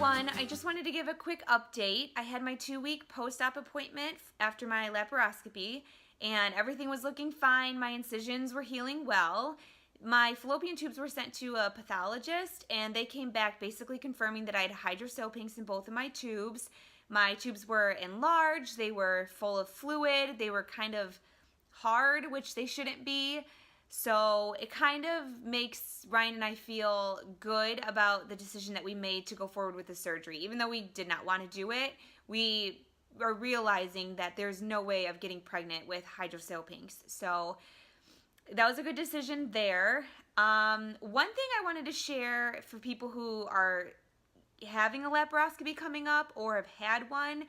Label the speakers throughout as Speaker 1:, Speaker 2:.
Speaker 1: everyone. I just wanted to give a quick update. I had my 2-week post-op appointment after my laparoscopy, and everything was looking fine. My incisions were healing well. My fallopian tubes were sent to a pathologist, and they came back basically confirming that I had hydrosalpinx in both of my tubes. My tubes were enlarged, they were full of fluid, they were kind of hard, which they shouldn't be. So it kind of makes Ryan and I feel good about the decision that we made to go forward with the surgery. Even though we did not want to do it, we are realizing that there's no way of getting pregnant with hydrosalpinx. So that was a good decision there. One thing I wanted to share for people who are having a laparoscopy coming up or have had one,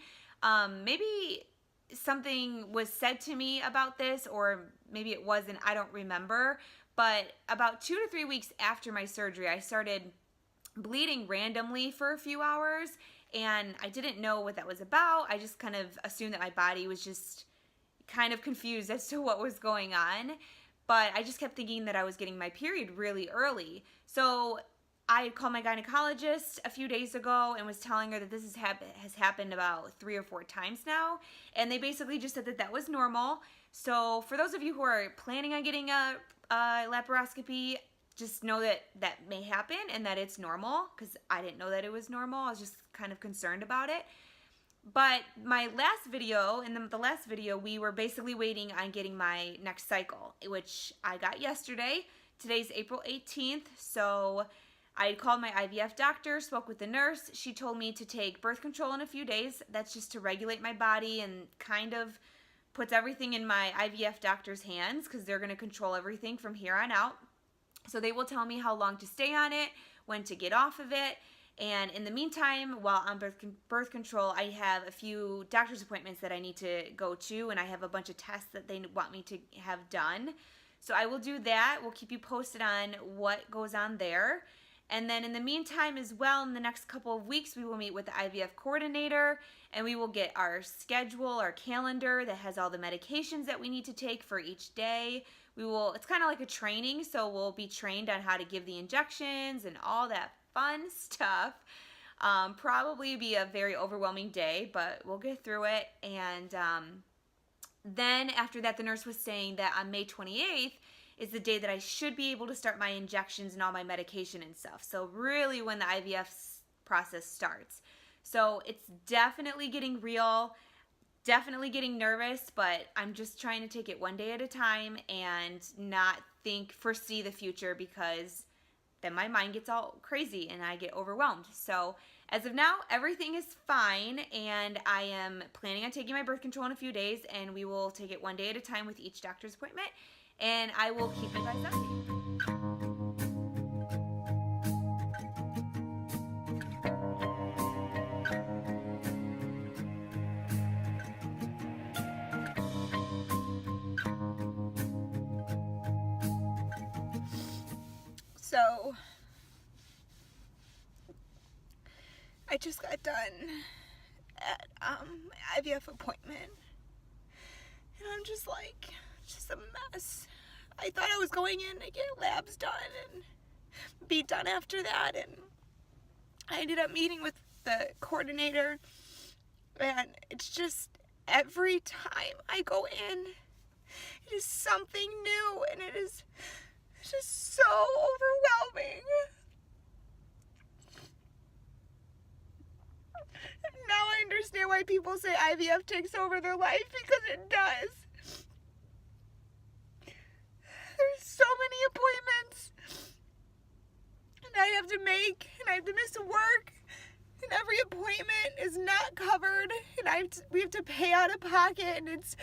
Speaker 1: maybe something was said to me about this, or maybe it wasn't, I don't remember, but about 2 to 3 weeks after my surgery, I started bleeding randomly for a few hours, and I didn't know what that was about. I just kind of assumed that my body was just kind of confused as to what was going on, but I just kept thinking that I was getting my period really early. So I had called my gynecologist a few days ago and was telling her that this has happened about 3 or 4 times now, and they basically just said that that was normal. So for those of you who are planning on getting a laparoscopy, just know that that may happen and that it's normal, because I didn't know that it was normal. I was just kind of concerned about it. But my last video, in the last video, we were basically waiting on getting my next cycle, which I got yesterday. Today's April 18th, so I called my IVF doctor, spoke with the nurse. She told me to take birth control in a few days. That's just to regulate my body and kind of puts everything in my IVF doctor's hands, because they're going to control everything from here on out. So they will tell me how long to stay on it, when to get off of it. And in the meantime, while on birth control, I have a few doctor's appointments that I need to go to, and I have a bunch of tests that they want me to have done. So I will do that. We'll keep you posted on what goes on there. And then in the meantime as well, in the next couple of weeks, we will meet with the IVF coordinator, and we will get our schedule, our calendar that has all the medications that we need to take for each day. It's kind of like a training, so we'll be trained on how to give the injections and all that fun stuff. Probably be a very overwhelming day, but we'll get through it. And then after that, the nurse was saying that on May 28th, is the day that I should be able to start my injections and all my medication and stuff. So really when the IVF process starts. So it's definitely getting real, definitely getting nervous, but I'm just trying to take it one day at a time and not foresee the future, because then my mind gets all crazy and I get overwhelmed. So as of now, everything is fine, and I am planning on taking my birth control in a few days, and we will take it one day at a time with each doctor's appointment. And I will keep you guys updated.
Speaker 2: So, I just got done at my IVF appointment, and I'm just like, just a mess. I thought I was going in to get labs done and be done after that, and I ended up meeting with the coordinator, and it's just every time I go in, it is something new, and it is just so overwhelming. Now I understand why people say IVF takes over their life, because it does. There's so many appointments, and I have to make, and I have to miss work, and every appointment is not covered, and we have to pay out of pocket, and it's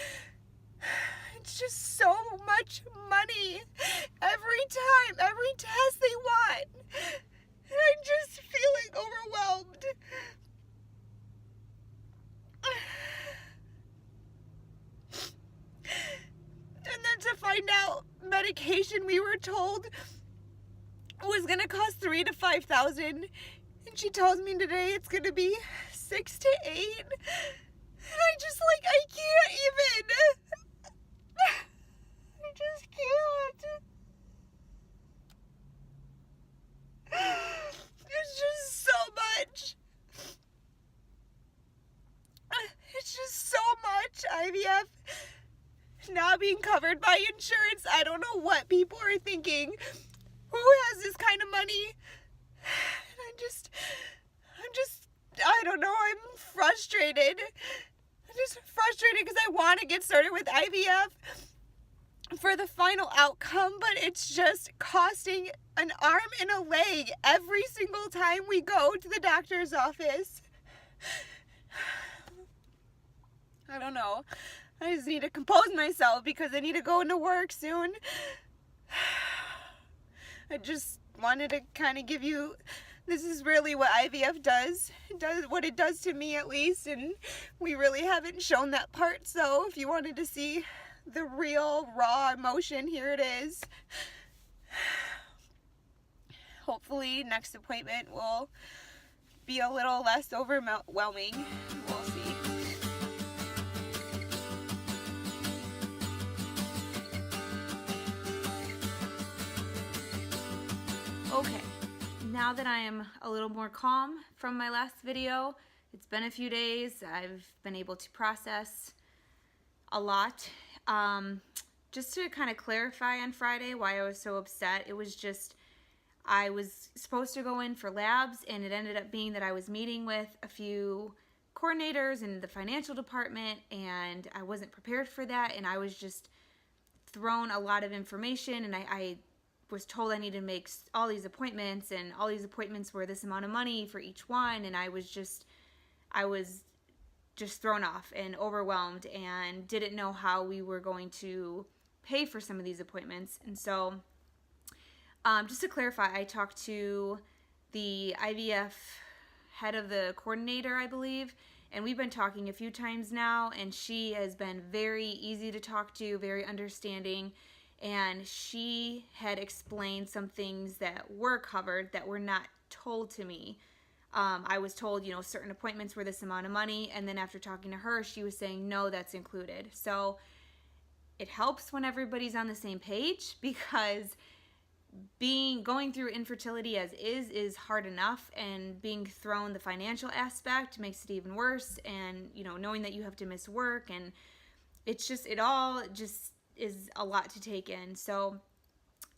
Speaker 2: just so much money every time, every test they want, and I'm just feeling overwhelmed. And then to find out medication we were told was gonna cost $3,000 to $5,000, and she tells me today it's gonna be $6,000 to $8,000, and I can't even. I just can't. It's just so much. being covered by insurance. I don't know what people are thinking. Who has this kind of money? I don't know, I'm frustrated. I'm just frustrated because I want to get started with IVF for the final outcome, but it's just costing an arm and a leg every single time we go to the doctor's office. I don't know. I just need to compose myself because I need to go into work soon. I just wanted to kind of give you, this is really what IVF does. It does what it does to me, at least, and we really haven't shown that part, so if you wanted to see the real raw emotion, here it is. Hopefully next appointment will be a little less overwhelming. We'll see.
Speaker 1: Okay, now that I am a little more calm from my last video, it's been a few days, I've been able to process a lot. Just to kind of clarify on Friday why I was so upset, it was just I was supposed to go in for labs, and it ended up being that I was meeting with a few coordinators in the financial department, and I wasn't prepared for that, and I was just thrown a lot of information, and I was told I needed to make all these appointments, and all these appointments were this amount of money for each one, and I was just thrown off and overwhelmed and didn't know how we were going to pay for some of these appointments. And so just to clarify, I talked to the IVF head of the coordinator, I believe, and we've been talking a few times now, and she has been very easy to talk to, very understanding, and she had explained some things that were covered that were not told to me. I was told, you know, certain appointments were this amount of money, and then after talking to her, she was saying, no, that's included. So it helps when everybody's on the same page, because going through infertility as is hard enough, and being thrown the financial aspect makes it even worse, and, you know, knowing that you have to miss work, and it all just is a lot to take in. So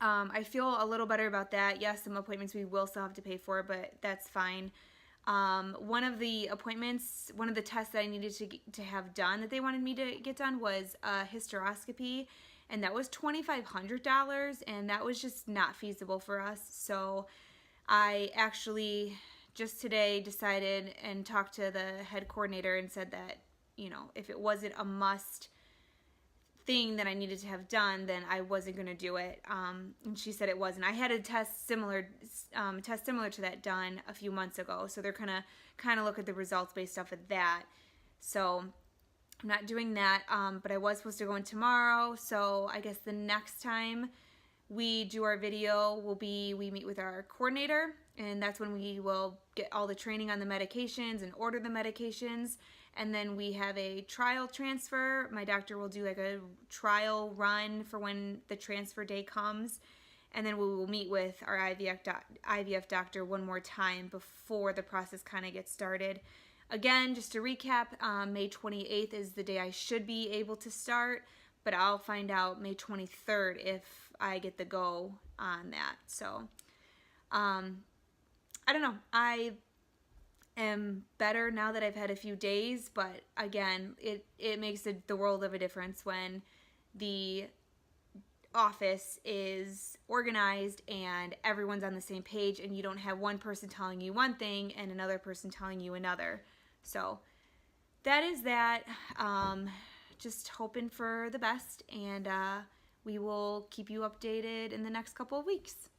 Speaker 1: I feel a little better about that. Yes, some appointments we will still have to pay for, but that's fine. One of the tests that I needed to have done that they wanted me to get done was a hysteroscopy, and that was $2,500, and that was just not feasible for us. So I actually just today decided and talked to the head coordinator and said that, you know, if it wasn't a must thing that I needed to have done, then I wasn't going to do it. And she said it wasn't. I had a test similar to that done a few months ago, so they're gonna kind of look at the results based off of that. So I'm not doing that, but I was supposed to go in tomorrow, so I guess the next time we do our video will be we meet with our coordinator, and that's when we will get all the training on the medications and order the medications. And then we have a trial transfer. My doctor will do like a trial run for when the transfer day comes. And then we will meet with our IVF doctor one more time before the process kind of gets started. Again, just to recap, May 28th is the day I should be able to start, but I'll find out May 23rd if I get the go on that. So, I don't know. I am better now that I've had a few days, but again, it makes the world of a difference when the office is organized and everyone's on the same page, and you don't have one person telling you one thing and another person telling you another. So that is that. Just hoping for the best, and we will keep you updated in the next couple of weeks.